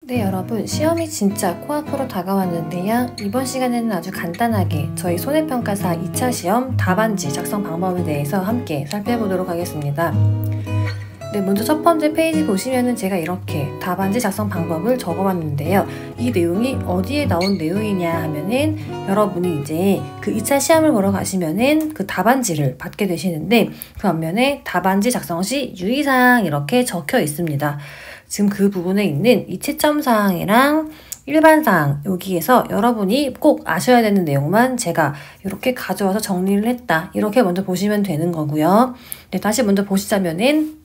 네, 여러분, 시험이 진짜 코앞으로 다가왔는데요. 이번 시간에는 아주 간단하게 저희 손해평가사 2차 시험 답안지 작성 방법에 대해서 함께 살펴보도록 하겠습니다. 네, 먼저 첫 번째 페이지 보시면은 제가 이렇게 답안지 작성 방법을 적어봤는데요. 이 내용이 어디에 나온 내용이냐 하면은 여러분이 이제 그 2차 시험을 보러 가시면은 그 답안지를 받게 되시는데 그 앞면에 답안지 작성 시 유의사항 이렇게 적혀 있습니다. 지금 그 부분에 있는 이 채점사항이랑 일반사항 여기에서 여러분이 꼭 아셔야 되는 내용만 제가 이렇게 가져와서 정리를 했다. 이렇게 먼저 보시면 되는 거고요. 네, 다시 먼저 보시자면은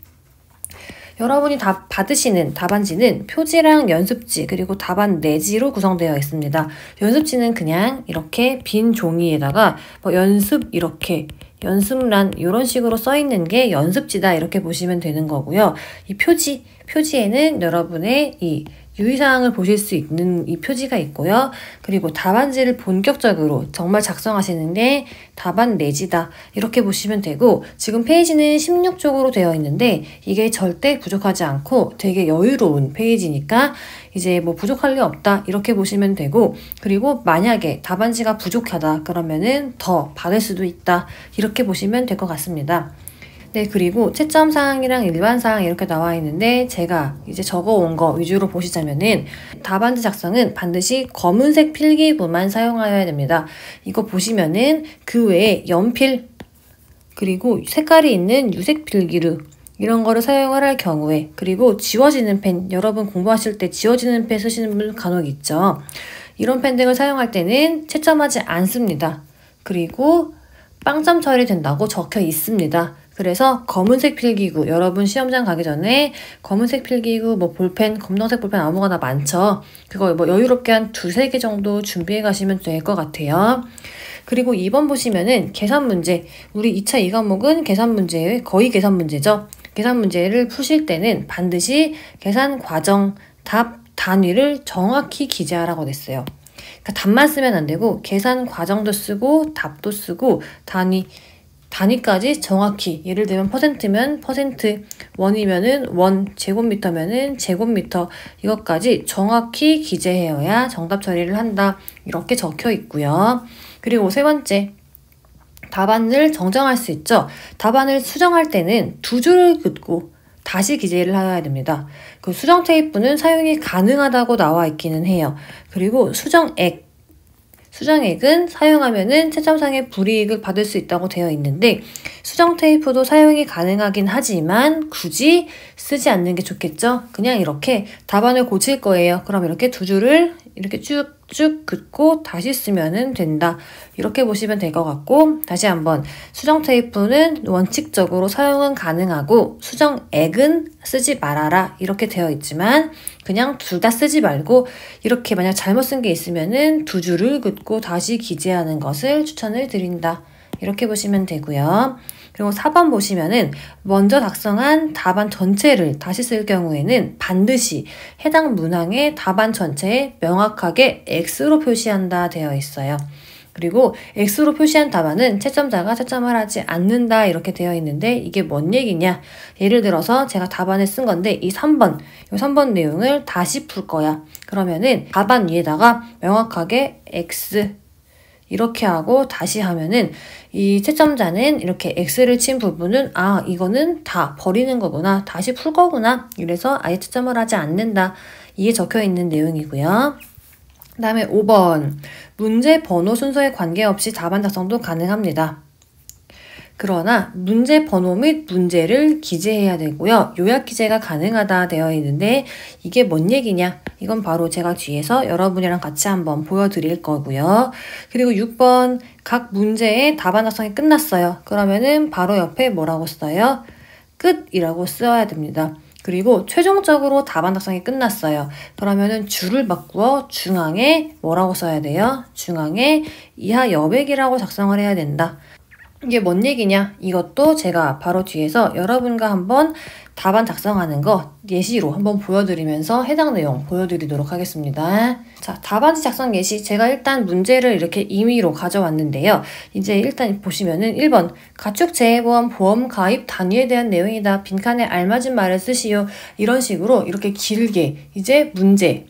여러분이 받으시는 답안지는 표지랑 연습지 그리고 답안 내지로 구성되어 있습니다. 연습지는 그냥 이렇게 빈 종이에다가 뭐 연습 이렇게 연습란 이런 식으로 써 있는 게 연습지다 이렇게 보시면 되는 거고요. 이 표지에는 여러분의 이 유의사항을 보실 수 있는 이 표지가 있고요. 그리고 답안지를 본격적으로 정말 작성하시는데 답안 내지다 이렇게 보시면 되고 지금 페이지는 16쪽으로 되어 있는데 이게 절대 부족하지 않고 되게 여유로운 페이지니까 이제 뭐 부족할 리 없다 이렇게 보시면 되고 그리고 만약에 답안지가 부족하다 그러면은 더 받을 수도 있다 이렇게 보시면 될 것 같습니다. 네, 그리고 채점사항이랑 일반사항 이렇게 나와 있는데 제가 이제 적어온 거 위주로 보시자면은 답안지 작성은 반드시 검은색 필기구만 사용하여야 됩니다. 이거 보시면은 그 외에 연필 그리고 색깔이 있는 유색 필기류 이런 거를 사용을 할 경우에 그리고 지워지는 펜 여러분 공부하실 때 지워지는 펜 쓰시는 분 간혹 있죠. 이런 펜 등을 사용할 때는 채점하지 않습니다. 그리고 빵점 처리된다고 적혀 있습니다. 그래서 검은색 필기구 여러분 시험장 가기 전에 검은색 필기구 뭐 볼펜 검정색 볼펜 아무거나 많죠. 그거 뭐 여유롭게 한 2-3개 정도 준비해 가시면 될 것 같아요. 그리고 2번 보시면은 계산 문제 우리 2차 2과목은 계산 문제의 거의 계산 문제죠. 계산 문제를 푸실 때는 반드시 계산 과정 답 단위를 정확히 기재하라고 됐어요. 그러니까 답만 쓰면 안 되고 계산 과정도 쓰고 답도 쓰고 단위까지 정확히 예를 들면 퍼센트면 퍼센트, 원이면은 원, 제곱미터면은 제곱미터 이것까지 정확히 기재해야 정답 처리를 한다. 이렇게 적혀 있고요. 그리고 세 번째 답안을 정정할 수 있죠. 답안을 수정할 때는 2줄을 긋고 다시 기재를 해야 됩니다. 그 수정 테이프는 사용이 가능하다고 나와 있기는 해요. 그리고 수정액은 사용하면은 채점상의 불이익을 받을 수 있다고 되어 있는데 수정 테이프도 사용이 가능하긴 하지만 굳이 쓰지 않는 게 좋겠죠? 그냥 이렇게 답안을 고칠 거예요. 그럼 이렇게 2줄을 이렇게 쭉쭉 긋고 다시 쓰면은 된다. 이렇게 보시면 될 것 같고 다시 한번 수정 테이프는 원칙적으로 사용은 가능하고 수정액은 쓰지 말아라 이렇게 되어 있지만 그냥 둘 다 쓰지 말고 이렇게 만약 잘못 쓴 게 있으면은 2줄을 긋고 다시 기재하는 것을 추천을 드린다. 이렇게 보시면 되고요. 그리고 4번 보시면은 먼저 작성한 답안 전체를 다시 쓸 경우에는 반드시 해당 문항의 답안 전체에 명확하게 X로 표시한다 되어 있어요. 그리고 X로 표시한 답안은 채점자가 채점을 하지 않는다 이렇게 되어 있는데 이게 뭔 얘기냐? 예를 들어서 제가 답안을 쓴 건데 이 3번 내용을 다시 풀 거야. 그러면은 답안 위에다가 명확하게 X 이렇게 하고 다시 하면은 이 채점자는 이렇게 X를 친 부분은 이거는 다 버리는 거구나. 다시 풀 거구나. 이래서 아예 채점을 하지 않는다. 이게 적혀 있는 내용이고요. 그 다음에 5번 문제 번호 순서에 관계없이 답안 작성도 가능합니다. 그러나 문제 번호 및 문제를 기재해야 되고요. 요약 기재가 가능하다 되어 있는데 이게 뭔 얘기냐? 이건 바로 제가 뒤에서 여러분이랑 같이 한번 보여드릴 거고요. 그리고 6번 각 문제의 답안 작성이 끝났어요. 그러면은 바로 옆에 뭐라고 써요? 끝이라고 써야 됩니다. 그리고 최종적으로 답안 작성이 끝났어요. 그러면은 줄을 바꾸어 중앙에 뭐라고 써야 돼요? 중앙에 이하 여백이라고 작성을 해야 된다. 이게 뭔 얘기냐? 이것도 제가 바로 뒤에서 여러분과 한번 답안 작성하는 거 예시로 한번 보여드리면서 해당 내용 보여드리도록 하겠습니다. 자, 답안지 작성 예시 제가 일단 문제를 이렇게 임의로 가져왔는데요. 이제 일단 보시면은 1번 가축재해보험 보험 가입 단위에 대한 내용이다. 빈칸에 알맞은 말을 쓰시오. 이런 식으로 이렇게 길게 이제 문제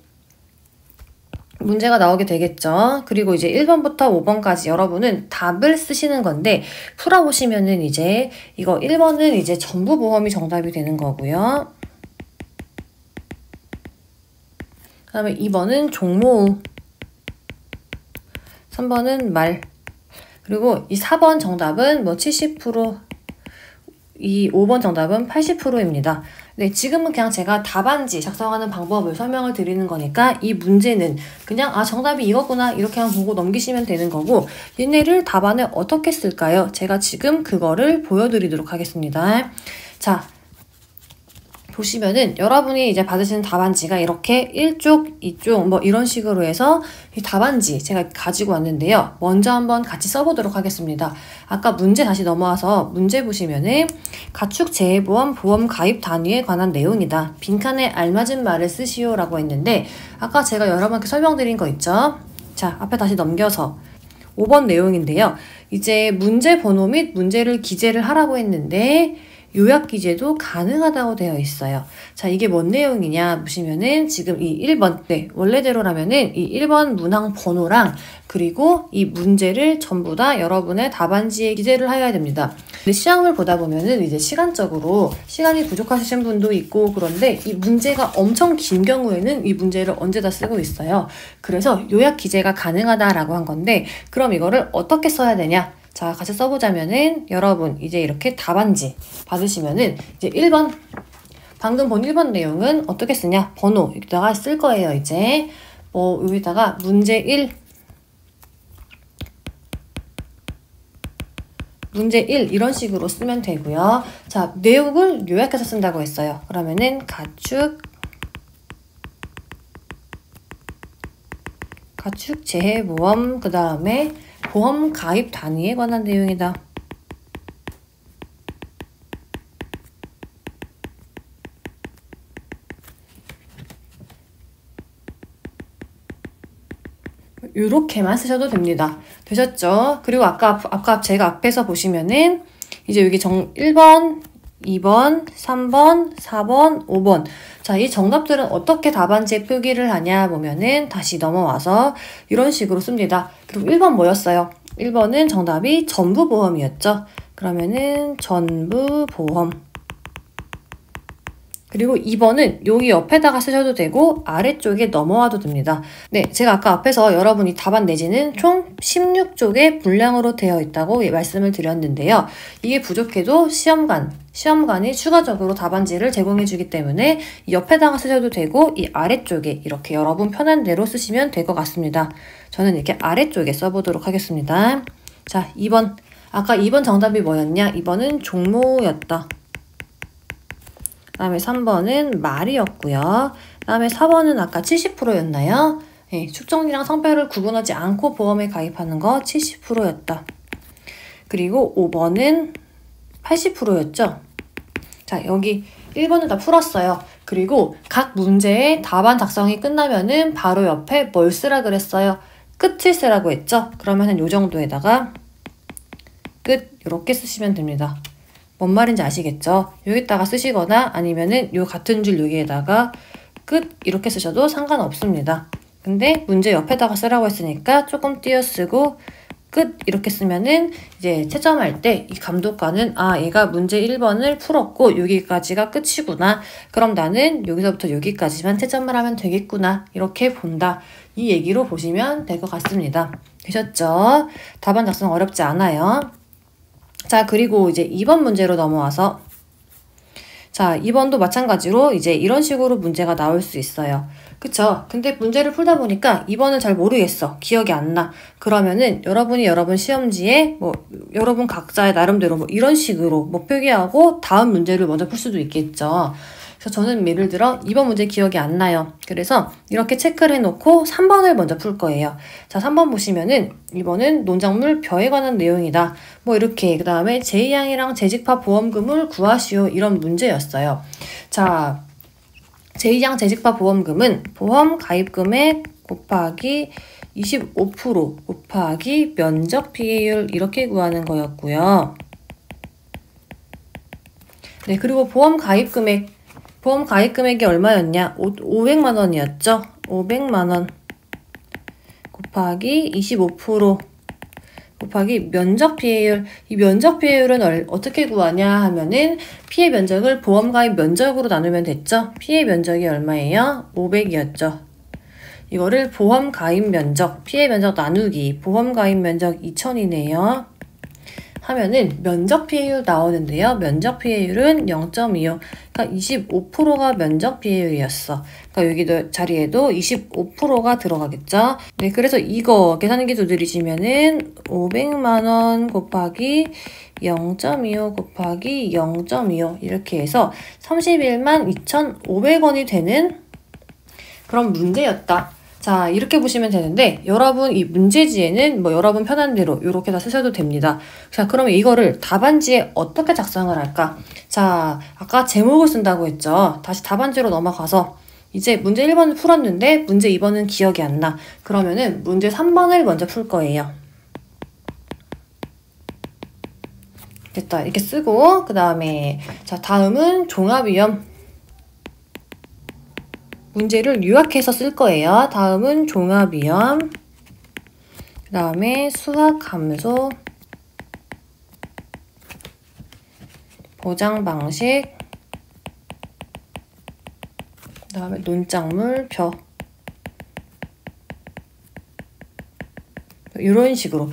문제가 나오게 되겠죠. 그리고 이제 1번부터 5번까지 여러분은 답을 쓰시는 건데 풀어보시면은 이제 이거 1번은 이제 전부 보험이 정답이 되는 거고요. 그 다음에 2번은 종모, 3번은 말, 그리고 이 4번 정답은 뭐 70%, 이 5번 정답은 80%입니다. 네, 지금은 그냥 제가 답안지 작성하는 방법을 설명을 드리는 거니까 이 문제는 그냥 정답이 이거구나 이렇게만 보고 넘기시면 되는 거고, 얘네를 답안을 어떻게 쓸까요? 제가 지금 그거를 보여드리도록 하겠습니다. 자, 보시면은 여러분이 이제 받으시는 답안지가 이렇게 1쪽, 2쪽 뭐 이런 식으로 해서 이 답안지 제가 가지고 왔는데요. 먼저 한번 같이 써보도록 하겠습니다. 아까 문제 다시 넘어와서 문제 보시면은 가축재해보험 보험 가입 단위에 관한 내용이다. 빈칸에 알맞은 말을 쓰시오 라고 했는데 아까 제가 여러분께 설명드린 거 있죠? 자, 앞에 다시 넘겨서 5번 내용인데요. 이제 문제 번호 및 문제를 기재를 하라고 했는데 요약 기재도 가능하다고 되어 있어요. 자, 이게 뭔 내용이냐 보시면은 지금 이 1번, 네, 원래대로라면은 이 1번 문항 번호랑 그리고 이 문제를 전부 다 여러분의 답안지에 기재를 해야 됩니다. 근데 시험을 보다 보면은 이제 시간적으로 시간이 부족하신 분도 있고 그런데 이 문제가 엄청 긴 경우에는 이 문제를 언제다 쓰고 있어요. 그래서 요약 기재가 가능하다라고 한 건데 그럼 이거를 어떻게 써야 되냐? 자, 같이 써보자면은 여러분 이제 이렇게 답안지 받으시면은 이제 1번 방금 본 1번 내용은 어떻게 쓰냐? 번호 여기다가 쓸 거예요. 이제 여기다가 문제 1 문제 1 이런 식으로 쓰면 되고요. 자, 내용을 요약해서 쓴다고 했어요. 그러면은 가축재해보험 그 다음에 보험 가입 단위에 관한 내용이다. 요렇게만 쓰셔도 됩니다. 되셨죠? 그리고 아까 제가 앞에서 보시면은 이제 여기 1번, 2번, 3번, 4번, 5번. 자, 이 정답들은 어떻게 답안지에 표기를 하냐 보면은 다시 넘어와서 이런 식으로 씁니다. 그리고 1번 뭐였어요? 1번은 정답이 전부보험이었죠. 그러면은 전부보험. 그리고 2번은 여기 옆에다가 쓰셔도 되고 아래쪽에 넘어와도 됩니다. 네, 제가 아까 앞에서 여러분이 답안 내지는 총 16쪽의 분량으로 되어 있다고 말씀을 드렸는데요. 이게 부족해도 시험관이 추가적으로 답안지를 제공해 주기 때문에 옆에다가 쓰셔도 되고 이 아래쪽에 이렇게 여러분 편한 대로 쓰시면 될 것 같습니다. 저는 이렇게 아래쪽에 써보도록 하겠습니다. 자, 2번. 아까 2번 정답이 뭐였냐? 2번은 종모였다. 그 다음에 3번은 말이었고요. 그 다음에 4번은 아까 70%였나요? 네, 축적이랑 성별을 구분하지 않고 보험에 가입하는 거 70%였다. 그리고 5번은 80%였죠. 자, 여기 1번은 다 풀었어요. 그리고 각 문제의 답안 작성이 끝나면은 바로 옆에 뭘 쓰라 그랬어요? 끝을 쓰라고 했죠? 그러면은 요 정도에다가 끝 이렇게 쓰시면 됩니다. 뭔 말인지 아시겠죠? 여기다가 쓰시거나 아니면은 요 같은 줄 여기에다가 끝 이렇게 쓰셔도 상관없습니다. 근데 문제 옆에다가 쓰라고 했으니까 조금 띄어쓰고 끝 이렇게 쓰면은 이제 채점할 때 이 감독관은 얘가 문제 1번을 풀었고 여기까지가 끝이구나. 그럼 나는 여기서부터 여기까지만 채점을 하면 되겠구나. 이렇게 본다. 이 얘기로 보시면 될 것 같습니다. 되셨죠? 답안 작성 어렵지 않아요. 자, 그리고 이제 2번 문제로 넘어와서 자, 2번도 마찬가지로 이제 이런 식으로 문제가 나올 수 있어요. 그쵸? 근데 문제를 풀다 보니까 2번은 잘 모르겠어. 기억이 안 나. 그러면은 여러분 시험지에 여러분 각자의 나름대로 이런 식으로 표기하고 다음 문제를 먼저 풀 수도 있겠죠. 그래서 저는 예를 들어 2번 문제 기억이 안 나요. 그래서 이렇게 체크를 해놓고 3번을 먼저 풀 거예요. 자, 3번 보시면은 2번은 농작물 벼에 관한 내용이다. 이렇게 그 다음에 제2항이랑 재직파 보험금을 구하시오. 이런 문제였어요. 자, 제2항 재직파 보험금은 보험 가입금액 곱하기 25% 곱하기 면적 비율 이렇게 구하는 거였고요. 네, 그리고 보험 가입금액이 얼마였냐? 500만 원이었죠? 500만 원. 곱하기 25% 곱하기 면적 피해율. 이 면적 피해율은 어떻게 구하냐 하면은 피해 면적을 보험 가입 면적으로 나누면 됐죠. 피해 면적이 얼마예요? 500이었죠. 이거를 보험 가입 면적, 피해 면적 나누기 보험 가입 면적 2000이네요. 하면은 면적 피해율 나오는데요. 면적 피해율은 0.25. 그러니까 25%가 면적 피해율이었어. 그러니까 여기도 자리에도 25%가 들어가겠죠. 네, 그래서 이거 계산기 두드리시면은 500만 원 곱하기 0.25 곱하기 0.25 이렇게 해서 31만 2,500원이 되는 그런 문제였다. 자, 이렇게 보시면 되는데 여러분 이 문제지에는 뭐 여러분 편한 대로 이렇게 다 쓰셔도 됩니다. 자, 그러면 이거를 답안지에 어떻게 작성을 할까? 자, 아까 제목을 쓴다고 했죠. 다시 답안지로 넘어가서 이제 문제 1번을 풀었는데 문제 2번은 기억이 안 나. 그러면은 문제 3번을 먼저 풀 거예요. 됐다. 이렇게 쓰고 그 다음에 자, 다음은 종합위험. 문제를 요약해서 쓸 거예요. 다음은 종합위험, 그 다음에 수학함수, 보장방식, 그 다음에 논작물표 이런 식으로.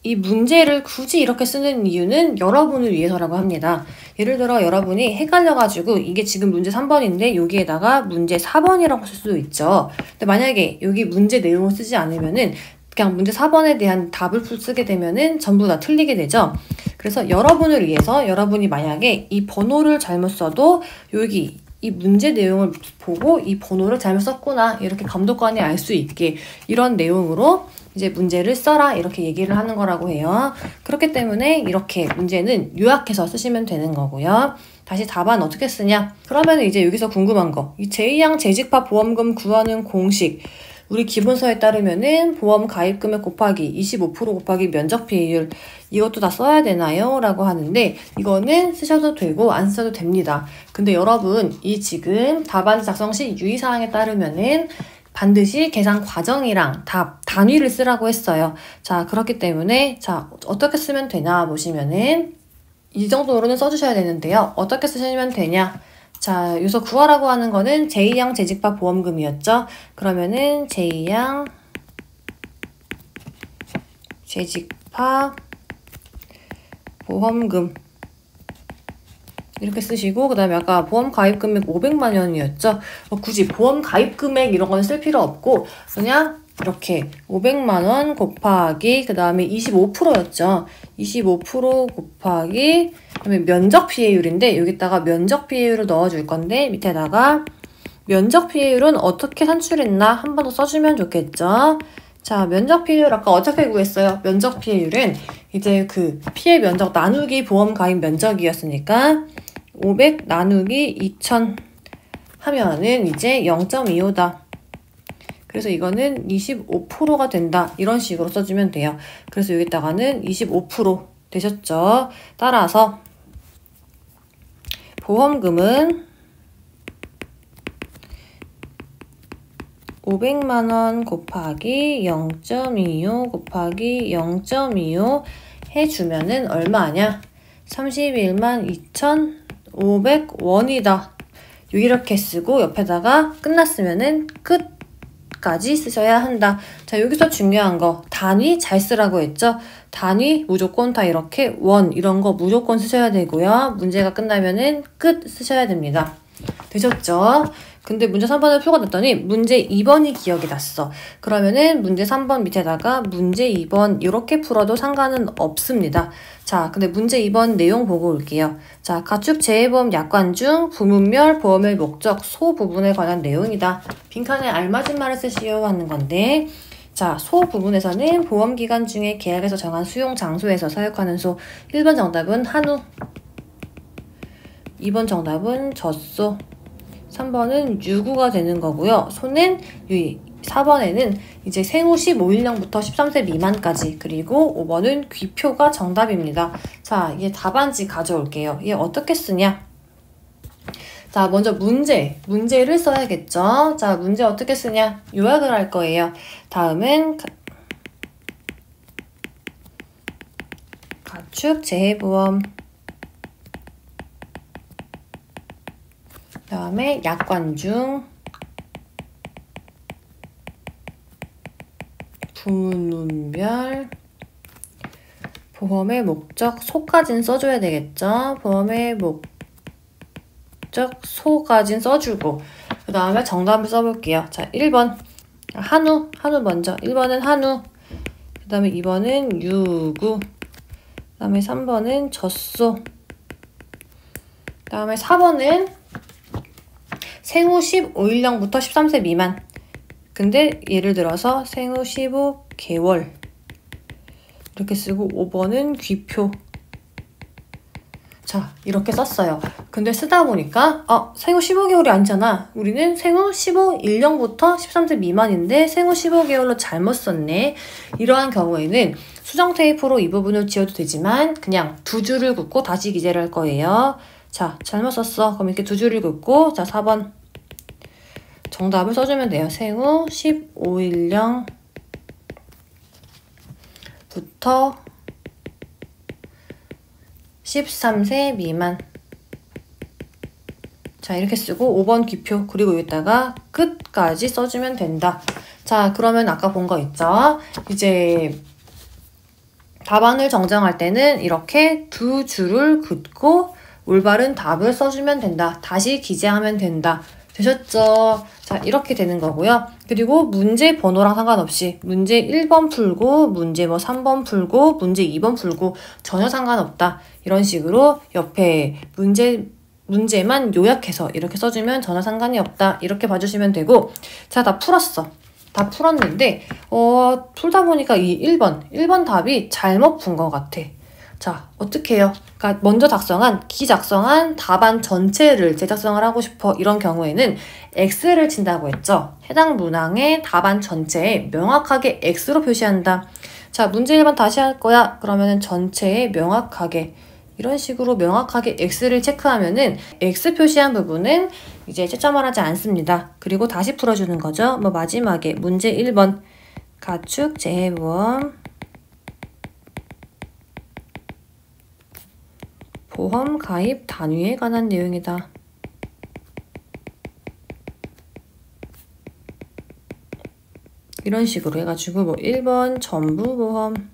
이 문제를 굳이 이렇게 쓰는 이유는 여러분을 위해서라고 합니다. 예를 들어 여러분이 헷갈려가지고 이게 지금 문제 3번인데 여기에다가 문제 4번이라고 쓸 수도 있죠. 근데 만약에 여기 문제 내용을 쓰지 않으면은 그냥 문제 4번에 대한 답을 쓰게 되면은 전부 다 틀리게 되죠. 그래서 여러분을 위해서 여러분이 만약에 이 번호를 잘못 써도 여기 이 문제 내용을 보고 이 번호를 잘못 썼구나 이렇게 감독관이 알 수 있게 이런 내용으로 이제 문제를 써라 이렇게 얘기를 하는 거라고 해요. 그렇기 때문에 이렇게 문제는 요약해서 쓰시면 되는 거고요. 다시 답안 어떻게 쓰냐? 그러면 이제 여기서 궁금한 거. 이 제2양 재직파 보험금 구하는 공식. 우리 기본서에 따르면은 보험 가입금액 곱하기 25% 곱하기 면적 피해율 이것도 다 써야 되나요? 라고 하는데 이거는 쓰셔도 되고 안 써도 됩니다. 근데 여러분 이 지금 답안 작성 시 유의사항에 따르면은 반드시 계산 과정이랑 답, 단위를 쓰라고 했어요. 자, 그렇기 때문에 자 어떻게 쓰면 되나 보시면은 이 정도로는 써주셔야 되는데요. 어떻게 쓰시면 되냐? 자, 여기서 구하라고 하는 거는 제2양 재직파 보험금이었죠. 그러면은 제2양 재직파 보험금 이렇게 쓰시고 그 다음에 아까 보험 가입 금액 500만 원이었죠. 굳이 보험 가입 금액 이런 건 쓸 필요 없고 그냥 이렇게 500만 원 곱하기 그 다음에 25%였죠. 25% 곱하기 그다음에 면적 피해율인데 여기다가 면적 피해율을 넣어줄 건데 밑에다가 면적 피해율은 어떻게 산출했나 한 번 더 써주면 좋겠죠. 자, 면적 피해율 아까 어떻게 구했어요? 면적 피해율은 이제 그 피해 면적 나누기 보험 가입 면적이었으니까 500 나누기 2000 하면은 이제 0.25다. 그래서 이거는 25%가 된다. 이런 식으로 써주면 돼요. 그래서 여기다가는 25% 되셨죠? 따라서 보험금은 500만 원 곱하기 0.25 곱하기 0.25 해주면은 얼마냐? 31만 2,500원이다. 이렇게 쓰고 옆에다가 끝났으면은 끝까지 쓰셔야 한다. 자, 여기서 중요한 거 단위 잘 쓰라고 했죠? 단위 무조건 다 이렇게 원 이런 거 무조건 쓰셔야 되고요. 문제가 끝나면은 끝 쓰셔야 됩니다. 되셨죠? 근데 문제 3번을 풀고 났더니 문제 2번이 기억이 났어. 그러면은 문제 3번 밑에다가 문제 2번 이렇게 풀어도 상관은 없습니다. 자, 근데 문제 2번 내용 보고 올게요. 자, 가축 재해보험 약관 중 부문멸 보험의 목적 소 부분에 관한 내용이다. 빈칸에 알맞은 말을 쓰시오 하는 건데 자, 소 부분에서는 보험기간 중에 계약에서 정한 수용 장소에서 사육하는 소 1번 정답은 한우 2번 정답은 젖소 3번은 유구가 되는 거고요. 소는 4번에는 이제 생후 15일령부터 13세 미만까지 그리고 5번은 귀표가 정답입니다. 자, 이게 답안지 가져올게요. 이게 어떻게 쓰냐? 자, 먼저 문제를 써야겠죠. 자, 문제 어떻게 쓰냐? 요약을 할 거예요. 다음은 가축, 재해보험, 그 다음에 약관중, 부문별, 보험의 목적, 소까진 써줘야 되겠죠? 보험의 목적, 소까진 써주고, 그 다음에 정답을 써볼게요. 자, 1번. 한우 먼저. 1번은 한우. 그 다음에 2번은 유구. 그 다음에 3번은 젖소. 그 다음에 4번은 생후 15일령부터 13세 미만. 근데 예를 들어서 생후 15개월. 이렇게 쓰고 5번은 귀표. 자, 이렇게 썼어요. 근데 쓰다 보니까 생후 15개월이 아니잖아. 우리는 생후 15일령부터 13세 미만인데 생후 15개월로 잘못 썼네. 이러한 경우에는 수정 테이프로 이 부분을 지워도 되지만 그냥 두 줄을 긋고 다시 기재를 할 거예요. 자, 잘못 썼어. 그럼 이렇게 두 줄을 긋고 자, 4번 정답을 써주면 돼요. 생후 15일령부터 13세 미만. 자, 이렇게 쓰고 5번 기표 그리고 여기다가 끝까지 써주면 된다. 자, 그러면 아까 본 거 있죠? 이제 답안을 정정할 때는 이렇게 두 줄을 긋고 올바른 답을 써주면 된다. 다시 기재하면 된다. 되셨죠? 자, 이렇게 되는 거고요. 그리고 문제 번호랑 상관없이 문제 1번 풀고 문제 3번 풀고 문제 2번 풀고 전혀 상관없다. 이런 식으로 옆에 문제만 요약해서 이렇게 써주면 전혀 상관이 없다. 이렇게 봐주시면 되고, 자, 다 풀었어. 다 풀었는데 풀다 보니까 이 1번 답이 잘못 푼 것 같아. 자, 어떻게 해요? 그러니까 먼저 작성한 답안 전체를 재작성을 하고 싶어. 이런 경우에는 X를 친다고 했죠. 해당 문항의 답안 전체에 명확하게 X로 표시한다. 자, 문제 1번 다시 할 거야. 그러면은 전체에 명확하게 이런 식으로 명확하게 X를 체크하면은 X 표시한 부분은 이제 채점을 하지 않습니다. 그리고 다시 풀어주는 거죠. 마지막에 문제 1번 가축 재해보험 보험 가입 단위에 관한 내용이다. 이런 식으로 해가지고 1번 전부보험,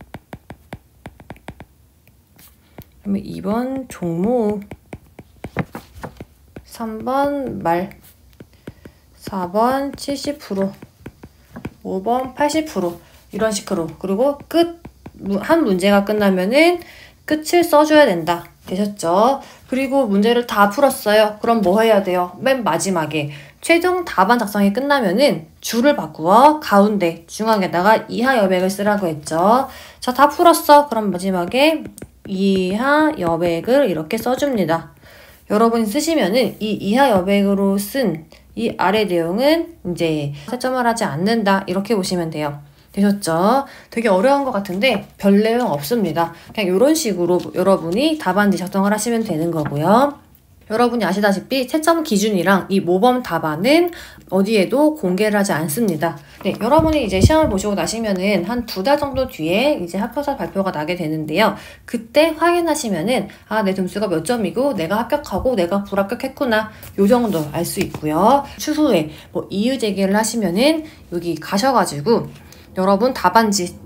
그다음에 2번 종목, 3번 말, 4번 70%, 5번 80% 이런 식으로. 그리고 한 문제가 끝나면은 끝을 써줘야 된다. 되셨죠? 그리고 문제를 다 풀었어요. 그럼 뭐 해야 돼요? 맨 마지막에 최종 답안 작성이 끝나면은 줄을 바꾸어 가운데 중앙에다가 이하 여백을 쓰라고 했죠. 자, 다 풀었어. 그럼 마지막에 이하 여백을 이렇게 써줍니다. 여러분이 쓰시면은 이 이하 여백으로 쓴 이 아래 내용은 이제 채점을 하지 않는다. 이렇게 보시면 돼요. 되셨죠? 되게 어려운 것 같은데 별 내용 없습니다. 그냥 이런 식으로 여러분이 답안지 작성을 하시면 되는 거고요. 여러분이 아시다시피 채점 기준이랑 이 모범 답안은 어디에도 공개를 하지 않습니다. 네, 여러분이 이제 시험을 보시고 나시면은 한 2달 정도 뒤에 이제 합격자 발표가 나게 되는데요. 그때 확인하시면은 내 점수가 몇 점이고 내가 합격하고 내가 불합격했구나. 요 정도 알 수 있고요. 추후에 이유 제기를 하시면은 여기 가셔가지고 여러분 답안지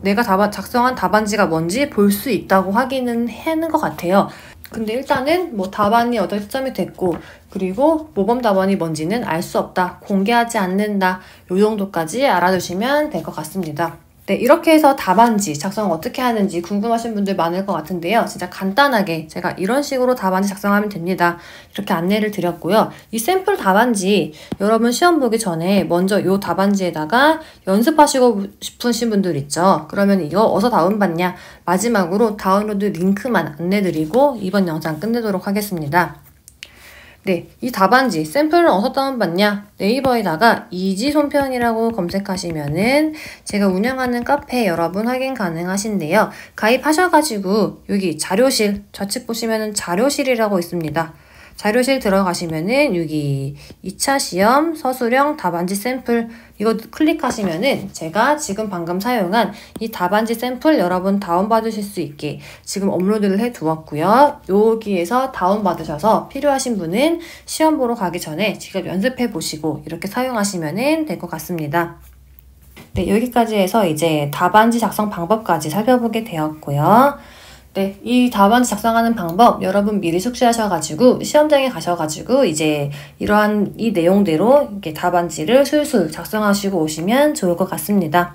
내가 작성한 답안지가 뭔지 볼 수 있다고 확인은 하는 것 같아요. 근데 일단은 답안이 8점이 됐고 그리고 모범 답안이 뭔지는 알 수 없다. 공개하지 않는다. 요 정도까지 알아두시면 될 것 같습니다. 네, 이렇게 해서 답안지 작성 어떻게 하는지 궁금하신 분들 많을 것 같은데요. 진짜 간단하게 제가 이런 식으로 답안지 작성하면 됩니다. 이렇게 안내를 드렸고요. 이 샘플 답안지 여러분 시험 보기 전에 먼저 이 답안지에다가 연습하시고 싶으신 분들 있죠. 그러면 이거 어디서 다운받냐? 마지막으로 다운로드 링크만 안내드리고 이번 영상 끝내도록 하겠습니다. 네, 이 답안지 샘플은 어디서 다운받냐? 네이버에다가 이지손편이라고 검색하시면은 제가 운영하는 카페 여러분 확인 가능하신데요. 가입하셔가지고 여기 자료실 좌측 보시면은 자료실이라고 있습니다. 자료실 들어가시면은 여기 2차 시험 서술형 답안지 샘플 이거 클릭하시면은 제가 지금 방금 사용한 이 답안지 샘플 여러분 다운받으실 수 있게 지금 업로드를 해 두었고요. 여기에서 다운받으셔서 필요하신 분은 시험 보러 가기 전에 직접 연습해 보시고 이렇게 사용하시면은 될 것 같습니다. 네, 여기까지 해서 이제 답안지 작성 방법까지 살펴보게 되었고요. 네, 이 답안지 작성하는 방법 여러분 미리 숙지하셔가지고 시험장에 가셔가지고 이제 이러한 이 내용대로 이렇게 답안지를 술술 작성하시고 오시면 좋을 것 같습니다.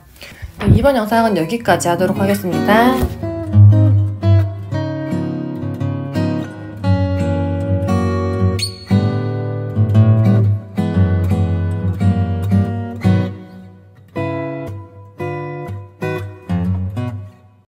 네, 이번 영상은 여기까지 하도록 하겠습니다.